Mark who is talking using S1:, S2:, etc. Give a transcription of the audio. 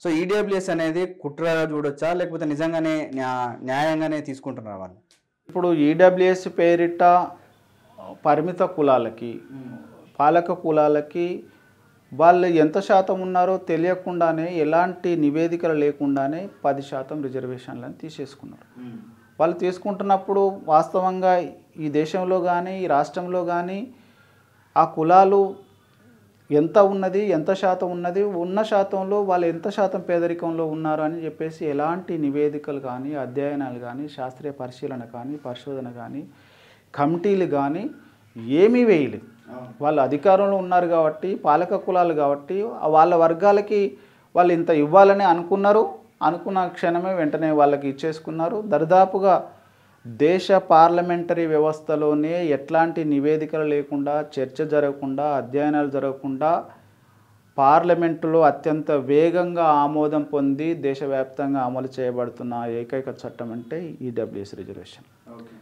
S1: So EWS అనేది కుట్రగా చూడొచ్చా? లేకపోతే నిజంగానే న్యాయంగానే తీసుకుంటున్నారా వాళ్ళు?
S2: ఇప్పుడు ఈడబ్ల్యూఎస్ పేరిట పరిమిత కులాలకి, పాలక కులాలకి వాళ్ళు ఎంత శాతం ఉన్నారో తెలియకుండానే, ఎలాంటి నివేదికలు లేకుండానే 10% రిజర్వేషన్లను తీసేసుకున్నారు. వాళ్ళు తీసుకుంటున్నప్పుడు వాస్తవంగా ఈ దేశంలో కానీ, ఈ రాష్ట్రంలో కానీ ఆ కులాలు ఎంత ఉన్నది, ఎంత శాతం ఉన్నది, ఉన్న శాతంలో వాళ్ళు ఎంత శాతం పేదరికంలో ఉన్నారు అని చెప్పేసి ఎలాంటి నివేదికలు కానీ, అధ్యయనాలు కానీ, శాస్త్రీయ పరిశీలన కానీ, పరిశోధన కానీ, కమిటీలు కానీ ఏమీ వేయలేదు. వాళ్ళు అధికారంలో ఉన్నారు కాబట్టి, పాలక కులాలు కాబట్టి వాళ్ళ వర్గాలకి వాళ్ళు ఇంత ఇవ్వాలని అనుకున్నారు. అనుకున్న క్షణమే వెంటనే వాళ్ళకి ఇచ్చేసుకున్నారు. దరిదాపుగా దేశ పార్లమెంటరీ వ్యవస్థలోనే ఎట్లాంటి నివేదికలు లేకుండా, చర్చ జరగకుండా, అధ్యయనాలు జరగకుండా పార్లమెంటులో అత్యంత వేగంగా ఆమోదం పొంది దేశవ్యాప్తంగా అమలు చేయబడుతున్న ఏకైక చట్టం అంటే ఈడబ్ల్యూఎస్ రిజర్వేషన్.